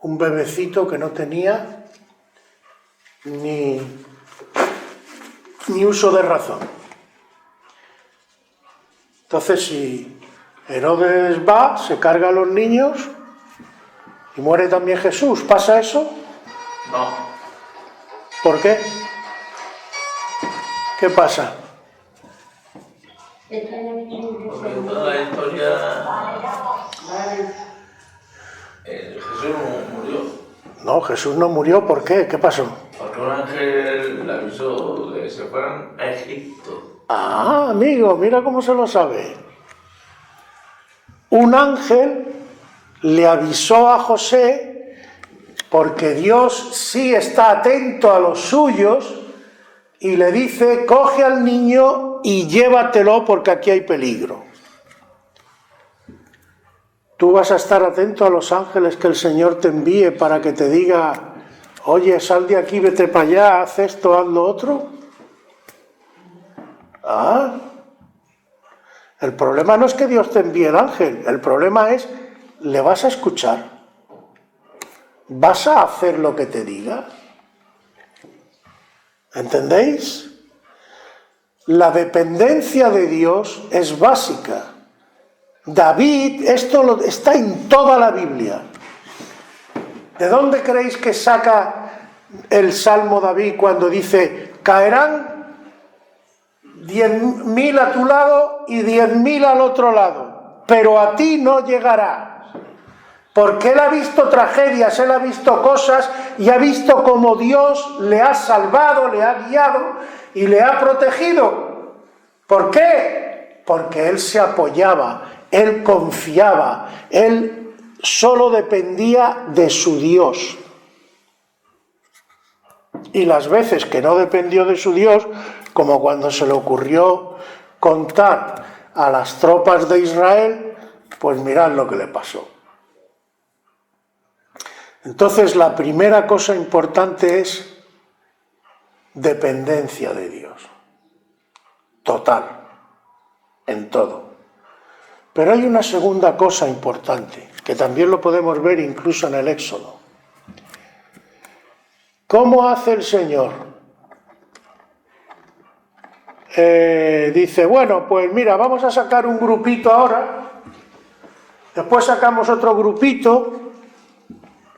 un bebecito que no tenía ni uso de razón. Entonces, si Herodes va, se carga a los niños y muere también Jesús, ¿pasa eso? No. ¿Por qué? ¿Qué pasa? Porque en toda la historia Jesús murió. No, Jesús no murió, ¿por qué? ¿Qué pasó? Porque un ángel le avisó de que se fueran a Egipto. Ah, amigo, mira cómo se lo sabe. Un ángel le avisó a José porque Dios sí está atento a los suyos y le dice, coge al niño y llévatelo porque aquí hay peligro. Tú vas a estar atento a los ángeles que el Señor te envíe para que te diga, oye, sal de aquí, vete para allá, haz esto, haz lo otro. El problema no es que Dios te envíe el ángel, el problema es, ¿le vas a escuchar? ¿Vas a hacer lo que te diga? ¿Entendéis? La dependencia de Dios es básica. David, esto está en toda la Biblia. ¿De dónde creéis que saca el Salmo David cuando dice, caerán 10.000 a tu lado y 10.000 al otro lado, pero a ti no llegará? Porque él ha visto tragedias, él ha visto cosas y ha visto cómo Dios le ha salvado, le ha guiado y le ha protegido. ¿Por qué? Porque él se apoyaba, él confiaba, él solo dependía de su Dios. Y las veces que no dependió de su Dios, como cuando se le ocurrió contar a las tropas de Israel, pues mirad lo que le pasó. Entonces la primera cosa importante es dependencia de Dios, total, en todo. Pero hay una segunda cosa importante, que también lo podemos ver incluso en el Éxodo. ¿Cómo hace el Señor? Dice, bueno, pues mira, vamos a sacar un grupito ahora, después sacamos otro grupito,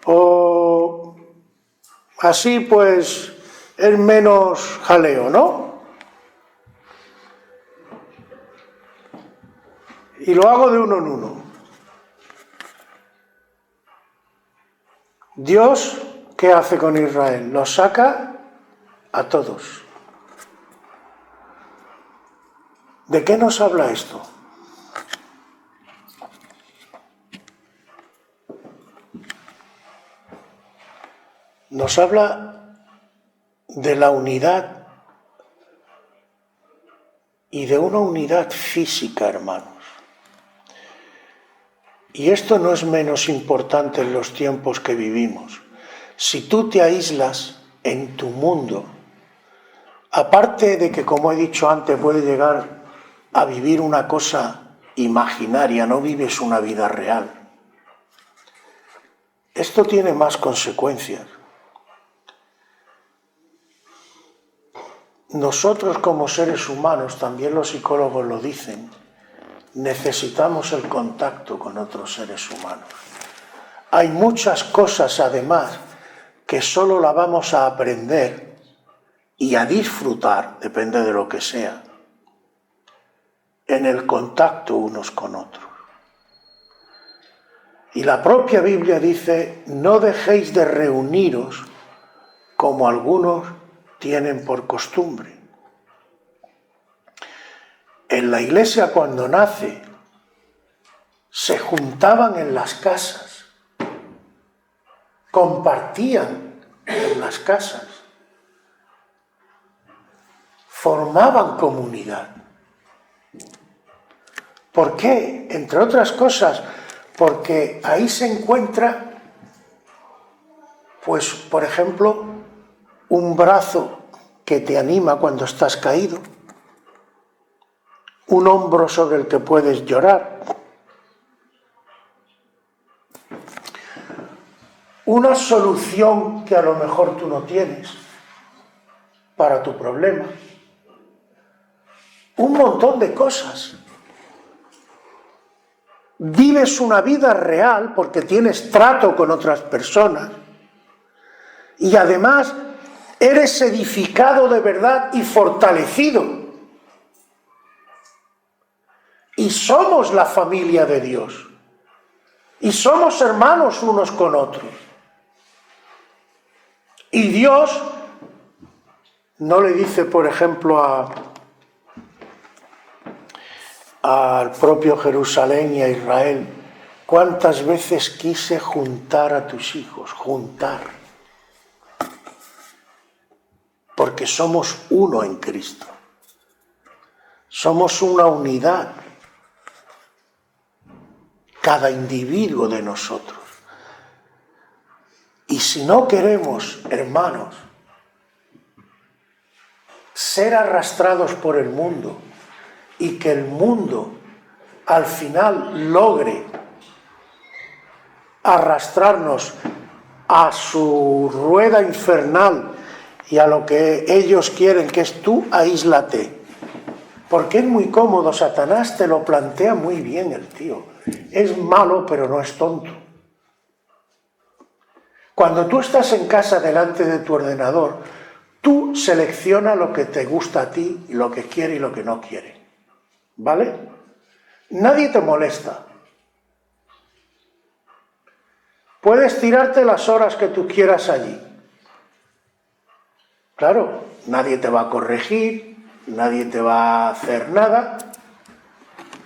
o así pues es menos jaleo, ¿no? Y lo hago de uno en uno. Dios, ¿qué hace con Israel? Los saca a todos. ¿De qué nos habla esto? Nos habla de la unidad y de una unidad física, hermanos. Y esto no es menos importante en los tiempos que vivimos. Si tú te aíslas en tu mundo, aparte de que, como he dicho antes, puedes llegar a vivir una cosa imaginaria, no vives una vida real. Esto tiene más consecuencias. Nosotros como seres humanos, también los psicólogos lo dicen, necesitamos el contacto con otros seres humanos. Hay muchas cosas, además, que solo la vamos a aprender y a disfrutar, depende de lo que sea, en el contacto unos con otros. Y la propia Biblia dice, no dejéis de reuniros como algunos tienen por costumbre. En la iglesia cuando nace, se juntaban en las casas, compartían en las casas, formaban comunidad. ¿Por qué? Entre otras cosas, porque ahí se encuentra, pues, por ejemplo, un brazo que te anima cuando estás caído, un hombro sobre el que puedes llorar, una solución que a lo mejor tú no tienes para tu problema, un montón de cosas. Vives una vida real porque tienes trato con otras personas y además eres edificado de verdad y fortalecido. Y somos la familia de Dios. Y somos hermanos unos con otros. Y Dios no le dice, por ejemplo, al propio Jerusalén y a Israel, ¿cuántas veces quise juntar a tus hijos? Juntar. Porque somos uno en Cristo. Somos una unidad. cada individuo de nosotros. Y si no queremos, hermanos, ser arrastrados por el mundo y que el mundo al final logre arrastrarnos a su rueda infernal y a lo que ellos quieren, que es tú aíslate. Porque es muy cómodo, Satanás te lo plantea muy bien el tío. Es malo, pero no es tonto. Cuando tú estás en casa delante de tu ordenador, tú selecciona lo que te gusta a ti, y lo que quiere y lo que no quiere. ¿Vale? Nadie te molesta. Puedes tirarte las horas que tú quieras allí. Claro, nadie te va a corregir, nadie te va a hacer nada,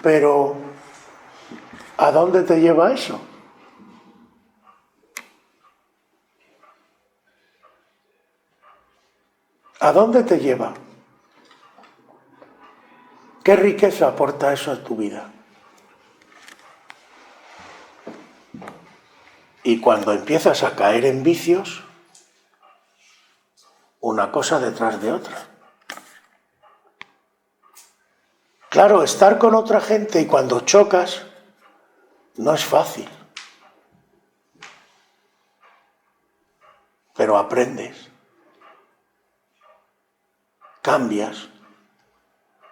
pero ¿a dónde te lleva eso? ¿A dónde te lleva? ¿Qué riqueza aporta eso a tu vida? Y cuando empiezas a caer en vicios, una cosa detrás de otra. Claro, estar con otra gente y cuando chocas no es fácil. Pero aprendes, cambias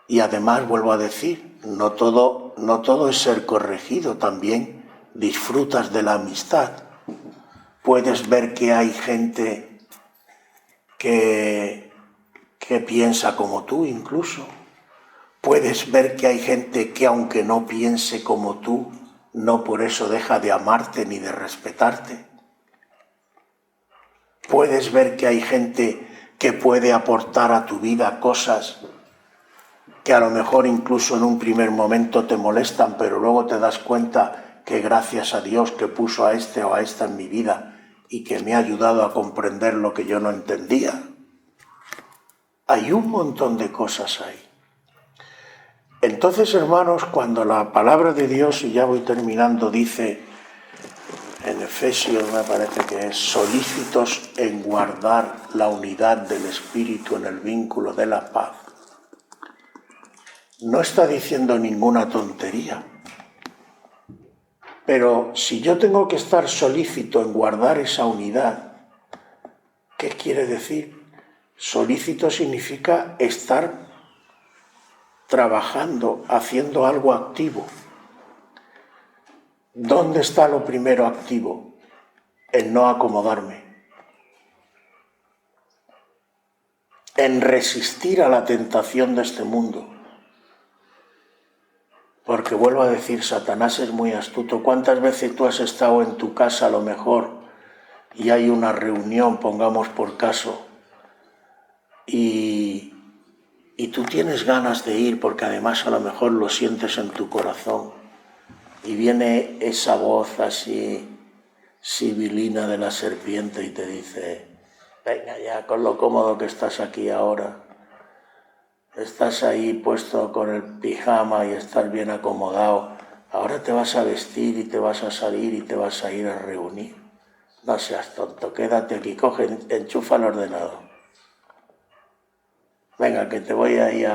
y además, vuelvo a decir, no todo es ser corregido, también disfrutas de la amistad. Puedes ver que hay gente que piensa como tú incluso. Puedes ver que hay gente que aunque no piense como tú, no por eso deja de amarte ni de respetarte. Puedes ver que hay gente que puede aportar a tu vida cosas que a lo mejor incluso en un primer momento te molestan, pero luego te das cuenta que gracias a Dios que puso a este o a esta en mi vida y que me ha ayudado a comprender lo que yo no entendía. Hay un montón de cosas ahí. Entonces, hermanos, cuando la palabra de Dios, y ya voy terminando, dice en Efesios, me parece que es, solícitos en guardar la unidad del Espíritu en el vínculo de la paz, no está diciendo ninguna tontería. Pero si yo tengo que estar solícito en guardar esa unidad, ¿qué quiere decir? Solícito significa estar trabajando, haciendo algo activo. ¿Dónde está lo primero activo? En no acomodarme. En resistir a la tentación de este mundo. Porque vuelvo a decir, Satanás es muy astuto. ¿Cuántas veces tú has estado en tu casa a lo mejor y hay una reunión, pongamos por caso, y tú tienes ganas de ir porque además a lo mejor lo sientes en tu corazón y viene esa voz así sibilina de la serpiente y te dice, venga ya, con lo cómodo que estás aquí ahora, estás ahí puesto con el pijama y estás bien acomodado, ahora te vas a vestir y te vas a salir y te vas a ir a reunir. No seas tonto, quédate aquí, coge, enchufa el ordenador. Venga, que te voy ahí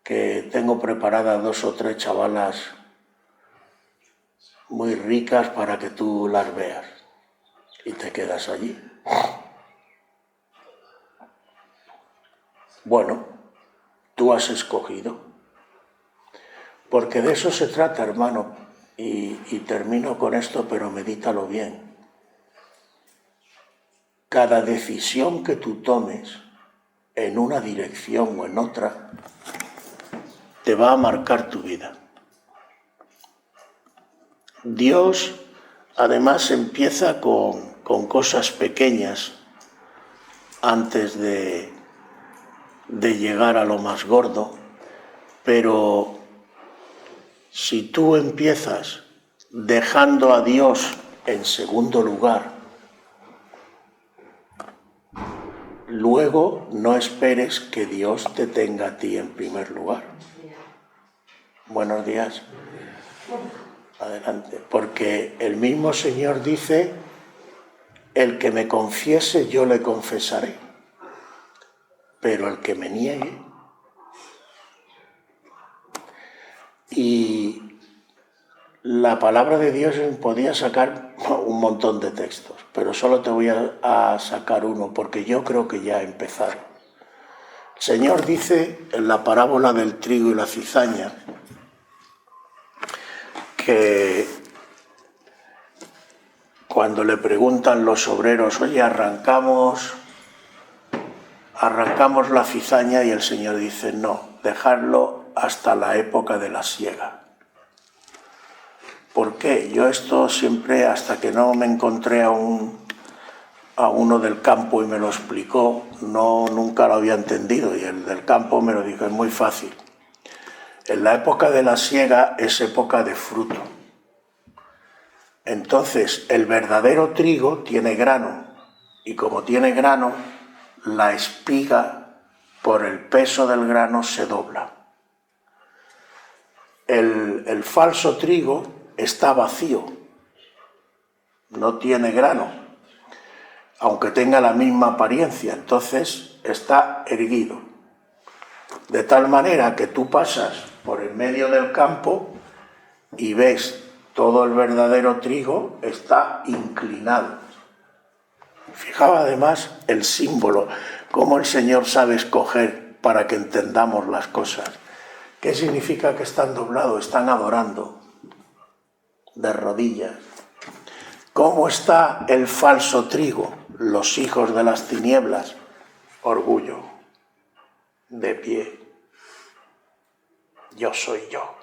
que tengo preparadas 2 o 3 chavalas muy ricas para que tú las veas. Y te quedas allí. Bueno, tú has escogido. Porque de eso se trata, hermano. Y termino con esto, pero medítalo bien. Cada decisión que tú tomes en una dirección o en otra, te va a marcar tu vida. Dios, además, empieza con cosas pequeñas antes de llegar a lo más gordo, pero si tú empiezas dejando a Dios en segundo lugar, luego no esperes que Dios te tenga a ti en primer lugar. Buenos días. Adelante, porque el mismo Señor dice, el que me confiese yo le confesaré, pero el que me niegue. Y la palabra de Dios podía sacar un montón de textos, pero solo te voy a sacar uno, porque yo creo que ya he empezado. El Señor dice en la parábola del trigo y la cizaña que cuando le preguntan los obreros, oye, arrancamos la cizaña, y el Señor dice, no, dejadlo hasta la época de la siega. ¿Por qué? Yo esto siempre, hasta que no me encontré a uno del campo y me lo explicó, nunca lo había entendido, y el del campo me lo dijo, es muy fácil. En la época de la siega es época de fruto. Entonces, el verdadero trigo tiene grano, y como tiene grano, la espiga, por el peso del grano, se dobla. El falso trigo está vacío, no tiene grano, aunque tenga la misma apariencia, entonces está erguido. De tal manera que tú pasas por el medio del campo y ves todo el verdadero trigo está inclinado. Fijaos además el símbolo, cómo el Señor sabe escoger para que entendamos las cosas. ¿Qué significa que están doblados? Están adorando de rodillas. ¿Cómo está el falso trigo? Los hijos de las tinieblas, orgullo, de pie. Yo soy yo.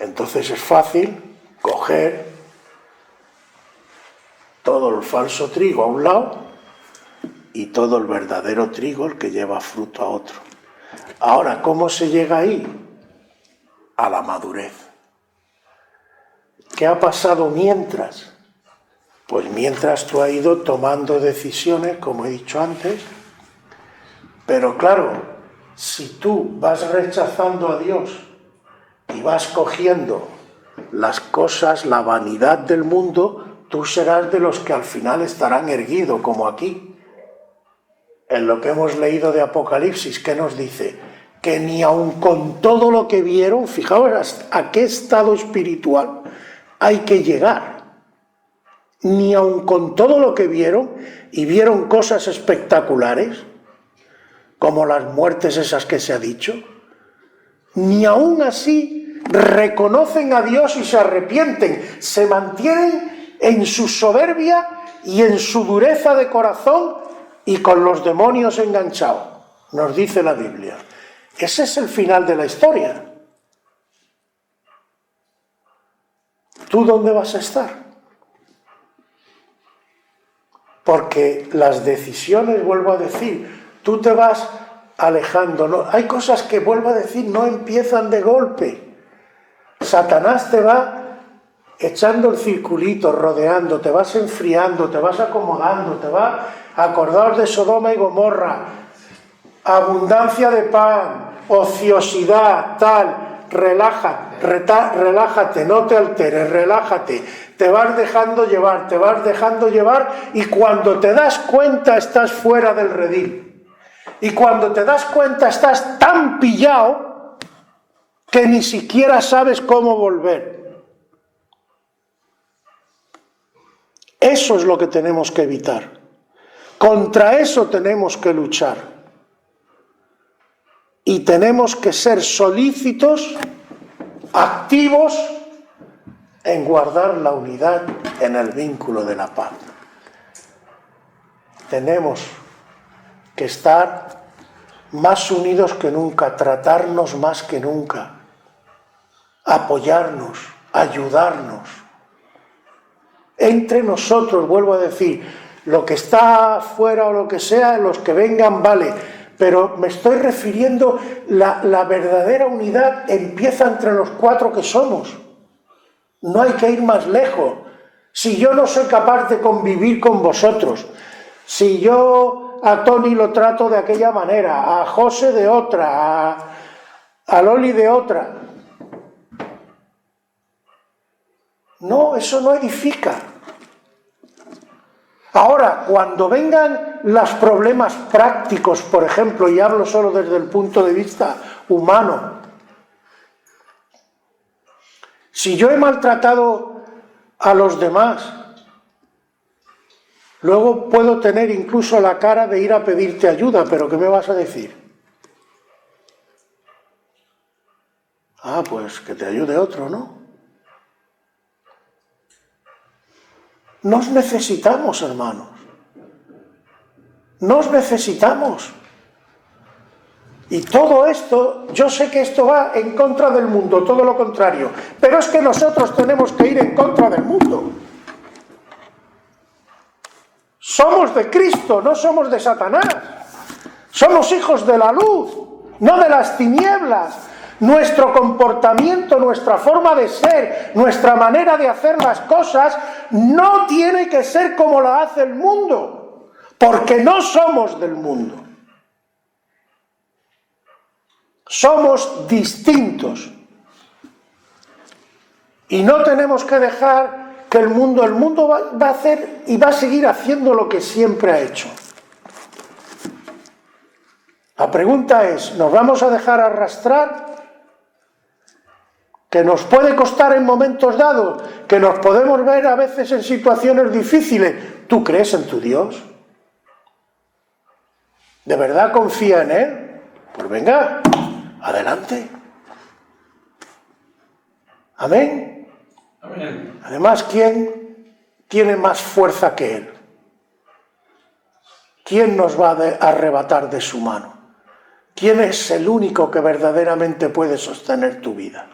Entonces es fácil coger todo el falso trigo a un lado y todo el verdadero trigo, el que lleva fruto, a otro. Ahora, ¿cómo se llega ahí? A la madurez. ¿Qué ha pasado mientras? Pues mientras tú has ido tomando decisiones, como he dicho antes, pero claro, si tú vas rechazando a Dios y vas cogiendo las cosas, la vanidad del mundo, tú serás de los que al final estarán erguidos, como aquí. En lo que hemos leído de Apocalipsis, ¿qué nos dice? Que ni aun con todo lo que vieron, fijaos a qué estado espiritual hay que llegar. Ni aun con todo lo que vieron, y vieron cosas espectaculares, como las muertes esas que se ha dicho, ni aun así reconocen a Dios y se arrepienten, se mantienen en su soberbia y en su dureza de corazón y con los demonios enganchados, nos dice la Biblia. Ese es el final de la historia. ¿Tú dónde vas a estar? Porque las decisiones, vuelvo a decir, tú te vas alejando, ¿no? Hay cosas que, vuelvo a decir, no empiezan de golpe. Satanás te va echando el circulito, rodeando, te vas enfriando, te vas acomodando, te va a acordar de Sodoma y Gomorra, abundancia de pan, ociosidad, tal, relájate, no te alteres, relájate, te vas dejando llevar, y cuando te das cuenta estás fuera del redil. Y cuando te das cuenta estás tan pillado que ni siquiera sabes cómo volver. Eso es lo que tenemos que evitar. Contra eso tenemos que luchar. Y tenemos que ser solícitos, activos en guardar la unidad en el vínculo de la paz. Tenemos que estar más unidos que nunca, tratarnos más que nunca, apoyarnos, ayudarnos. Entre nosotros, vuelvo a decir, lo que está afuera o lo que sea, los que vengan, vale, pero me estoy refiriendo, la verdadera unidad empieza entre los cuatro que somos. No hay que ir más lejos. Si yo no soy capaz de convivir con vosotros, si yo a Tony lo trato de aquella manera, a José de otra, a Loli de otra, No, eso no edifica. Ahora, cuando vengan los problemas prácticos, por ejemplo, y hablo solo desde el punto de vista humano, si yo he maltratado a los demás, luego puedo tener incluso la cara de ir a pedirte ayuda, pero ¿qué me vas a decir? Ah, pues que te ayude otro, ¿no? Nos necesitamos, hermanos. Nos necesitamos. Y todo esto, yo sé que esto va en contra del mundo, todo lo contrario, pero es que nosotros tenemos que ir en contra del mundo. Somos de Cristo, no somos de Satanás. Somos hijos de la luz, no de las tinieblas. Nuestro comportamiento, nuestra forma de ser, nuestra manera de hacer las cosas no tiene que ser como la hace el mundo, porque no somos del mundo. Somos distintos. Y no tenemos que dejar que el mundo va a hacer y va a seguir haciendo lo que siempre ha hecho. La pregunta es, ¿nos vamos a dejar arrastrar? Que nos puede costar en momentos dados, que nos podemos ver a veces en situaciones difíciles. ¿Tú crees en tu Dios? ¿De verdad confía en Él? Pues venga, adelante. Amén. Amén. Además, ¿quién tiene más fuerza que Él? ¿Quién nos va a arrebatar de su mano? ¿Quién es el único que verdaderamente puede sostener tu vida?